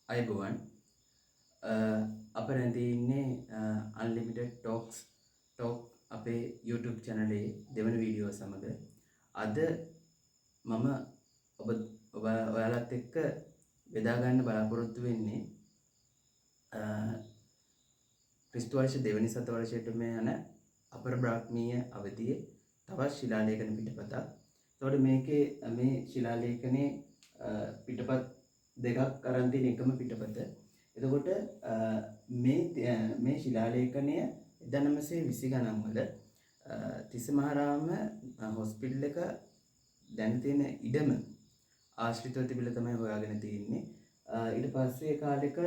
අයිබෝවන් අප රැඳී ඉන්නේ අන්ලිමිටඩ් ටෝක් අපේ YouTube චැනලේ දෙවන වීඩියෝ සමග අද මම ඔයාලත් එක්ක බෙදාගන්න බලාපොරොත්තු වෙන්නේ ක්‍රිස්තු වර්ෂ දෙවනි සතවර්ෂයටම යන අපර බ්‍රාහ්මීය අවධියේ තවත් ශිලාලේඛන පිටපතක්. එතකොට මේකේ මේ ශිලාලේඛනේ පිටපත් දෙකක් අරන් තියෙන එකම පිටපත. එතකොට මේ ශිලාලේඛනය 1920 ගණන් වල තිස්සමහාරාම හොස්පිටල් එක දැන් තියෙන ඉඩම ආශ්‍රිතව තිබිලා තමයි හොයාගෙන තියෙන්නේ. ඊට පස්සේ කාලෙක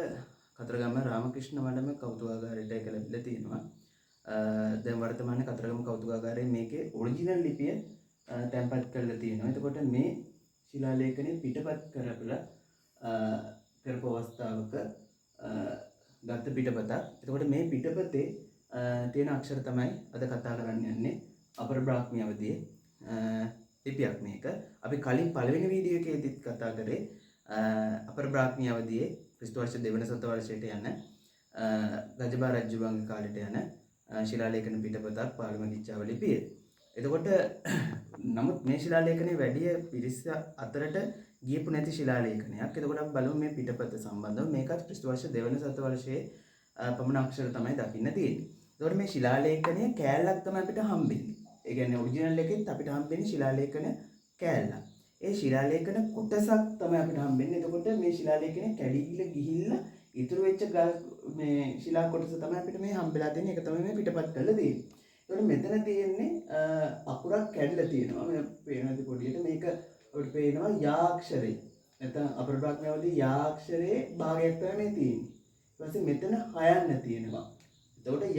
කතරගම රාමකෘෂ්ණ මඩම කෞතුකාගාරයට ඒක ලැබිලා තියෙනවා. දැන් වර්තමාන කතරගම කෞතුකාගාරයේ මේකේ ඔරිජිනල් ලිපිය තැන්පත් කරලා තියෙනවා. එතකොට මේ ශිලාලේඛනේ පිටපත් කරලා කරපු අවස්ථාවක ගත්ත පිටපතක්. එතකොට මේ පිටපතේ තියෙන අක්ෂර තමයි අද කතා කරන්න යන්නේ. අපර බ්‍රාහ්මී අවධියේ ලිපියක් මේක. අපි කලින් පළවෙනි වීඩියෝ එකේදීත් කතා කරේ අපර බ්‍රාහ්මී අවධියේ ක්‍රිස්තු වර්ෂ දෙවන සතවර්ෂයට යන රජබා රජුවන්ගේ කාලෙට යන ශිලාලේඛන පිටපතක් පාළුමගිච්ඡාව ලිපිය. එතකොට නමුත් මේ ශිලාලේඛනේ වැඩි පිරිස අතරට ගියපු නැති ශිලාලේඛනයක්. එතකොට අපි බලමු මේ පිටපත සම්බන්ධව. මේකත් ක්‍රිස්තු වර්ෂ දෙවන සතවර්ෂයේ පමණ අක්ෂර තමයි දකින්න තියෙන්නේ. එතකොට මේ ශිලාලේඛනය කෑල්ලක් තමයි අපිට හම්බෙන්නේ. ඒ කියන්නේ ඔරිජිනල් එකෙත් අපිට හම්බෙන්නේ ශිලාලේඛන කෑල්ලක්. ඒ ශිලාලේඛන කොටසක් තමයි අපිට හම්බෙන්නේ. එතකොට මේ ශිලාලේඛනේ කැඩිලා ගිහිල්ලා ඉතුරු වෙච්ච මේ ශිලා කොටස තමයි අපිට මේ හම්බෙලා තියෙන්නේ. ඒක තමයි මේ පිටපත් කරලා තියෙන්නේ. එතකොට මෙතන තියෙන්නේ අකුරක් කැඩලා තියෙනවා. මේ පේනද පොඩියට මේක අපිට පේනවා යාක්ෂරේ. නැත්නම් අපර බ්‍රාහ්මණවලදී යාක්ෂරේ භාගයක් තමයි මේ තියෙන්නේ. ඊට පස්සේ මෙතන හයන්න තියෙනවා. එතකොට යහ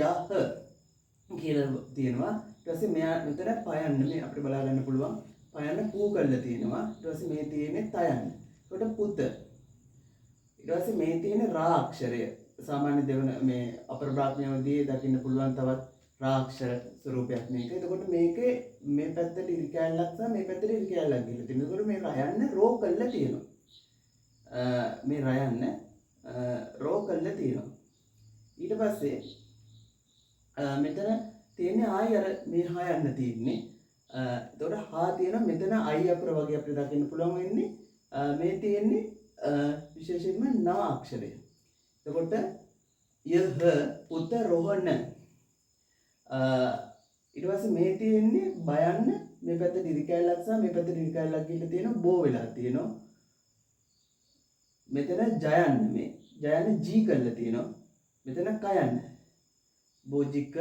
කියලා තියෙනවා. ඊට පස්සේ මෙතන පයන්න මේ අපිට බලා ගන්න පුළුවන්. පයන්න පූ කරලා තියෙනවා. ඊට පස්සේ මේ තියෙන්නේ තයන්න. එතකොට පුත. ඊට පස්සේ මේ තියෙන රා අක්ෂරය. සාමාන්‍ය දෙවන මේ අපර බ්‍රාහ්මණවලදී දකින්න පුළුවන් තවත් රාක්ෂර ස්වරූපයක් මේක. එතකොට මේකේ මේ පැත්තට ඉරි කැලලක් සහ මේ පැත්තට ඉරි කැලලක් ගිහලා තියෙනවා. එතකොට මේ රයන්න රෝ කරලා තියෙනවා. මේ රයන්න රෝ කරලා තියෙනවා. ඊට පස්සේ මෙතන තියෙන්නේ ආයි අර මේ හයන්න තියෙන්නේ. එතකොට හා තියෙනවා මෙතන අයි අකුර වගේ අපිට දකින්න පුළුවන් වෙන්නේ. මේ තියෙන්නේ විශේෂයෙන්ම නා අක්ෂරය. එතකොට යහ පුත රෝහණ ඊට පස්සේ මේ තියෙන්නේ බයන්න මේ පැත්තට ඉරි කැලලක් සහ මේ පැත්තට ඉරි කැලලක් ගිහින් තියෙනවා බෝ වෙලා තියෙනවා. මෙතන ජයන්න මේ ජයන්න ජී කරලා තියෙනවා. මෙතන කයන්න බෝජික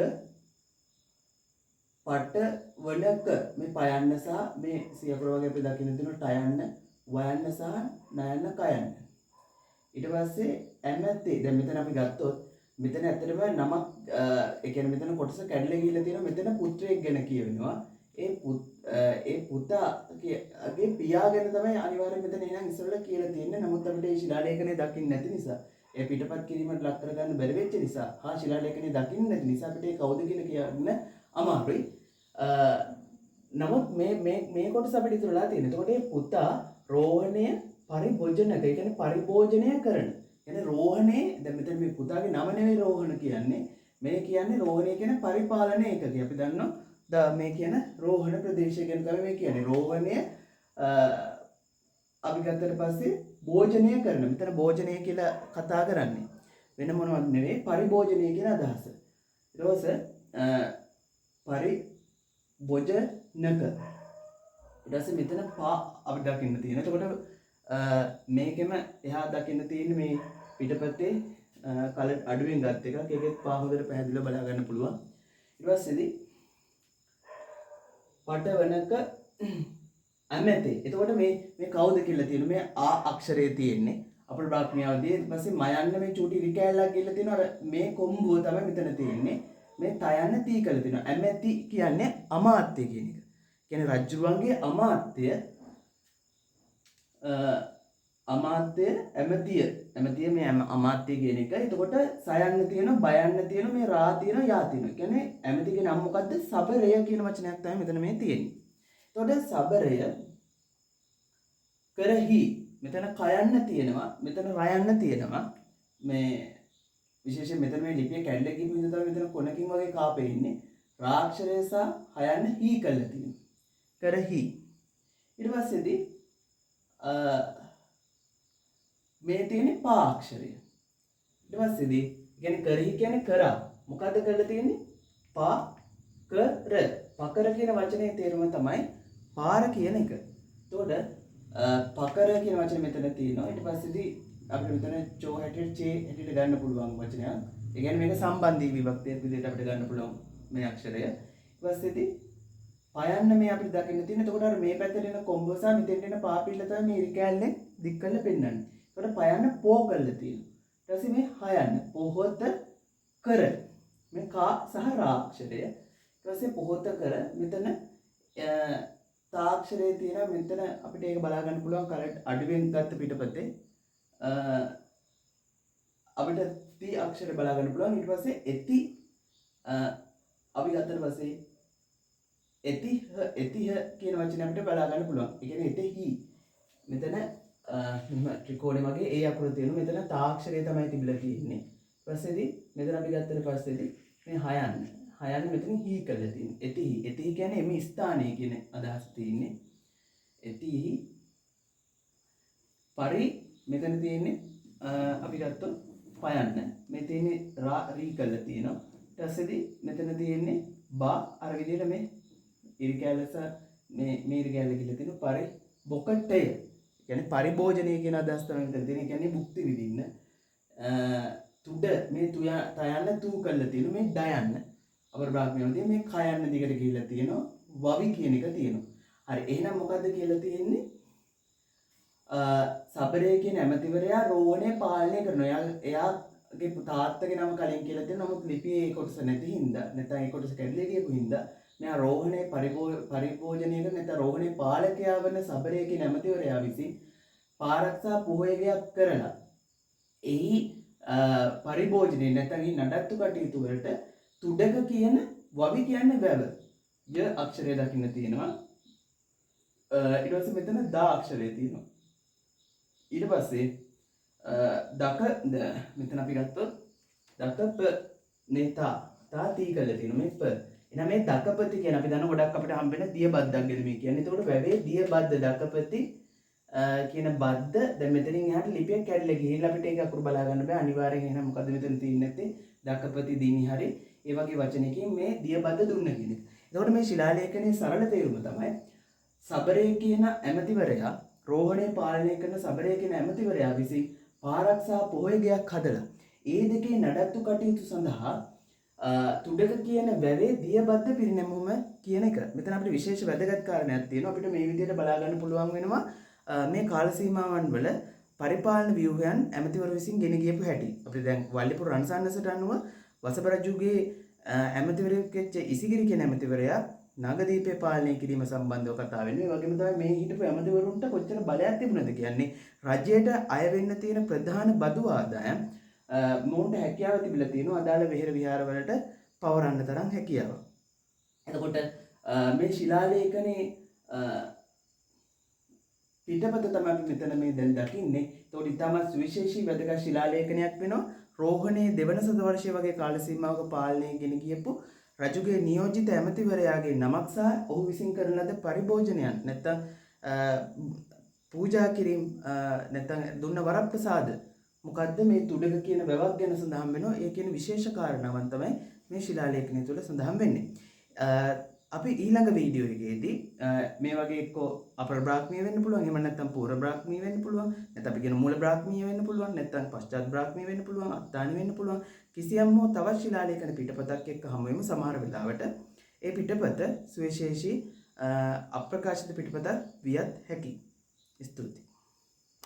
පට වඩක මේ පයන්න සහ මේ සියපුර වගේ අපි දකින්න තියෙනවා ටයන්න වයන්න සහ නයන්න කයන්න. ඊට පස්සේ ඇමැත්තේ දැන් මෙතන අපි ගත්තොත් මෙතන ඇත්තටම නමක් ඒ කියන්නේ මෙතන කොටස කැඩලා ගිහිල්ලා තියෙනවා. මෙතන පුත්‍රයෙක් ගැන කියවෙනවා. ඒ පුතාගේ පියා ගැන තමයි අනිවාර්යෙන් මෙතන එහෙනම් ඉස්සරලා කියලා තියෙන්නේ. නමුත් අපිට මේ ශිලාලේඛනේ දකින්න නැති නිසා ඒ පිටපත් කිරීමට ලක් කරගන්න බැරි වෙච්ච නිසා හා ශිලාලේඛනේ දකින්න නැති නිසා අපිට ඒ කවුද කියලා කියන්න අමාරුයි. නමුත් මේ කොටස අපිට ඉතුරුලා තියෙනවා. එතකොට මේ පුතා රෝහණය පරිභෝජනක ඒ කියන්නේ පරිභෝජනය කරන. කියන්නේ රෝහණේ දැන් මෙතන මේ පුතාගේ නම නෙවෙයි රෝහණ කියන්නේ. මේ කියන්නේ රෝහණය කියන පරිපාලන ඒකකය. අපි දන්නවා මේ කියන රෝහණ ප්‍රදේශය ගැන තමයි මේ කියන්නේ. රෝහණය අපි ගත්තට පස්සේ භෝජනය කරන. මෙතන භෝජනය කියලා කතා කරන්නේ. වෙන මොනවත් නෙවෙයි පරිභෝජනය කියන අදහස. ඊට පස්සේ පරිභෝජනක. ඊට පස්සේ මෙතන පා අපි දකින්න තියෙනවා. එතකොට මේකෙම එහා දකින්න තියෙන මේ පිටපතේ කල අඩුවෙන් ගත් එකක්. ඒකෙත් පා හොඳට පැහැදිලිව බලා ගන්න පුළුවන්. ඊට පස්සේදී පටවනක ඇමැතේ. එතකොට මේ කවුද කියලා තියෙනවා. මේ ආ අක්ෂරය තියෙන්නේ අපේ බ්‍රාහ්මණයවදී. ඊට පස්සේ මයන්න මේ චූටි ඉරි කැලලක් ගිහලා තියෙනවා. අර මේ කොම්බුව තමයි මෙතන තියෙන්නේ. මේ තයන්න තී කරලා තියෙනවා. ඇමැති කියන්නේ අමාත්‍ය කියන එක. කියන්නේ රජුවන්ගේ අමාත්‍ය ඇමතිය මේ අමාත්‍ය කියන එක. එතකොට සයන්න තියෙනවා බයන්න තියෙනවා මේ රා තියෙනවා යා තියෙනවා. කියන්නේ ඇමතිගේ නම මොකද්ද? සබරය කියන වචනයක් තමයි මෙතන මේ තියෙන්නේ. එතකොට සබරය කරහි මෙතන කයන්න තියෙනවා, මෙතන රයන්න තියෙනවා. මේ විශේෂයෙන් මෙතන මේ ලිපිය කැඩලා ගිහින් ඉඳන් තමයි මෙතන කොනකින් වගේ කාපේ ඉන්නේ. රාක්ෂරය සහ හයන්න හී කරලා තියෙනවා. කරහි. ඊට පස්සේදී මේ තියෙන්නේ පා අක්ෂරය. ඊට පස්සේදී කියන්නේ කරහි කියන්නේ කරා. මොකද්ද කරලා තියෙන්නේ? පා කර. පකර කියන වචනේ තේරුම තමයි පාර කියන එක. එතකොට පකර කියන වචනේ මෙතන තියෙනවා. ඊට පස්සේදී අපිට මෙතන චෝ හැටියට චේ හැටියට ගන්න පුළුවන් වචනයක්. ඒ කියන්නේ මේක සම්බන්ධී විභක්තියක් විදිහට අපිට ගන්න පුළුවන් මේ අක්ෂරය. ඊට පස්සේදී පයන්න මේ අපිට දකින්න තියෙන. එතකොට අර මේ පැත්තට එන කොම්බෝ සහ මෙතෙන්ට එන පාපිල්ල තමයි මේ ඉරිකැලෙන් දික් කරලා පෙන්නන්නේ. එතකොට පයන්න පෝ කරලා තියෙනවා. ඊට පස්සේ මේ හයන්න පොහොත කර. මේ කා සහ රා අක්ෂරය. ඊට පස්සේ පොහොත කර මෙතන තාක්ෂරයේ තියෙන මෙතන අපිට ඒක බලා ගන්න පුළුවන් කරට අඩුවෙන් ගත්ත පිටපතේ අපිට ති අක්ෂර බලා ගන්න පුළුවන්. ඊට පස්සේ එති අපි ගත්තට පස්සේ එතිහ කියන වචනේ අපිට බලා ගන්න පුළුවන්. ඒ කියන්නේ එතෙහි මෙතන ත්‍රිකෝණය වගේ ඒ අකුර තියෙනවා. මෙතන තාක්ෂරය තමයි තිබිලා තියෙන්නේ. ඊට පස්සේදී මෙතන අපි ගත්තට පස්සේදී මේ හයන්න මෙතන හී කරලා තියෙනවා. එතිහි කියන්නේ එමි ස්ථානයේ කියන අදහස තියෙන්නේ. එතිහි පරි මෙතන තියෙන්නේ අපි ගත්තොත් පයන්න. මේ තියෙන්නේ රී කරලා තියෙනවා. ඊට පස්සේදී මෙතන තියෙන්නේ බා අර විදිහට මේ ඉරිකැලස මේ ඉරිකැලල කියලා තියෙනවා. පරි බොකටය. කියන්නේ පරිභෝජනය කියන අදහස තමයි මෙතන තියෙන්නේ. කියන්නේ භුක්ති විඳින්න. තුඩ මේ තයන්න තු කරලා තියෙනවා. මේ ඩයන්න අපර බ්‍රාහ්මණයන්දී මේ කයන්න දිගට ගිහිල්ලා තියෙනවා. වවි කියන එක තියෙනවා. හරි එහෙනම් මොකද්ද කියලා තියෙන්නේ? සබරේ කියන ඇමතිවරයා රෝහණය පාලනය කරනවා. එයාගේ තාත්තගේ නම කලින් කියලා තියෙනවා. නමුත් ලිපියේ ඒ කොටස නැති හින්දා නැත්නම් ඒ කොටස කැඩලා ගියපු හින්දා මෙයා රෝහණය පරිභෝජනය කරන නැත්නම් රෝහණේ පාලකයා වන සබරේ කියන ඇමතිවරයා විසින් පාරක්ෂා පොහොයගයක් කරලා එහි පරිභෝජනයේ නැත්නම් එහි නඩත්තු කටයුතු වලට තුඩක කියන වවි කියන්නේ වැව ය අක්ෂරය දකින්න තියෙනවා. ඊට පස්සේ මෙතන දා අක්ෂරය තියෙනවා. ඊට පස්සේ මෙතන අපි ගත්තොත් දකප නේතා තාති කරලා තියෙනවා මේ ප. එහෙනම් මේ දකපති කියන අපි දන්න ගොඩක් අපිට හම්බෙන දිය බද්දක් ගෙද මේ කියන්නේ. එතකොට වැවේ දිය බද්ද දකපති කියන බද්ද දැන් මෙතනින් එහාට ලිපියක් කැඩලා ගිහිල්ලා අපිට ඒක අකුරු බලා ගන්න බෑ. අනිවාර්යෙන් එහෙනම් මොකද්ද මෙතන තියෙන්නේ නැත්තේ? දකපති දිනි හරි ඒ වගේ වචනයකින් මේ දිය බද්ද දුන්න කියන එක. එතකොට මේ ශිලාලේඛනයේ සරල තේරුම තමයි සබරේ කියන ඇමතිවරයා රෝහණය පාලනය කරන සබරේ කියන ඇමතිවරයා විසින් පාරක්ෂා පොහොයගයක් හදලා ඒ දෙකේ නඩත්තු කටයුතු සඳහා තුඩක කියන වැවේ දියබද්ද පිරිනැමුම කියන එක. මෙතන අපිට විශේෂ වැදගත් කාරණයක් තියෙනවා. අපිට මේ විදිහට බලා ගන්න පුළුවන් වෙනවා මේ කාල සීමාවන් වල පරිපාලන ව්‍යුහයන් ඇමතිවරු විසින් ගෙන ගියපු හැටි. අපිට දැන් වල්ලිපුර රණසන්නසට අනුව වසප රජුගේ ඇමතිවරයෙක් වෙච්ච ඉසිගිරි කියන ඇමතිවරයා නගදීපේ පාලනය කිරීම සම්බන්ධව කතා වෙන්නේ. ඒ වගේම තමයි මේ හිටපු ඇමතිවරුන්ට කොච්චර බලයක් තිබුණද කියන්නේ රජයට අය වෙන්න තියෙන ප්‍රධාන බදු ආදායම් මොවුන්ට හැකියාව තිබිලා තියෙනවා අදාළ විහෙර විහාර වලට පවරන්න තරම් හැකියාව. එතකොට මේ ශිලාලේඛනේ පිටපත තමයි අපි මෙතන මේ දැන් දකින්නේ. ඒතකොට ඉතාමත් සුවිශේෂී වැදගත් ශිලාලේඛනයක් වෙනවා. රෝහණේ දෙවන සත වර්ෂයේ වගේ කාල සීමාවක පාලනය ගෙන ගියපු රජුගේ නියෝජිත ඇමතිවරයාගේ නමක් සහ ඔහු විසින් කරන ලද පරිභෝජනයන් නැත්නම් පූජා කිරීම නැත්නම් දුන්න වරප්‍රසාද මොකද්ද මේ තුඩක කියන වැවක් ගැන සඳහන් වෙනවා. ඒ කියන විශේෂ කාරණාවන් තමයි මේ ශිලාලේඛනය තුළ සඳහන් වෙන්නේ. අපි ඊළඟ වීඩියෝ එකේදී මේ වගේ එක්ක අපර බ්‍රාහ්මීය වෙන්න පුළුවන්, එහෙම නැත්නම් පූර්ව බ්‍රාහ්මීය වෙන්න පුළුවන්, නැත්නම් අපි කියන මූල බ්‍රාහ්මීය වෙන්න පුළුවන්, නැත්නම් පශ්චාත් බ්‍රාහ්මීය වෙන්න පුළුවන්, අත්තානි වෙන්න පුළුවන්. කිසියම් හෝ තවත් ශිලාලේඛන පිටපතක් එක්ක හමු වෙමු. සමහර වෙලාවට ඒ පිටපත සුවිශේෂී අප්‍රකාශිත පිටපතක් වියත් හැකියි. ස්තුතියි.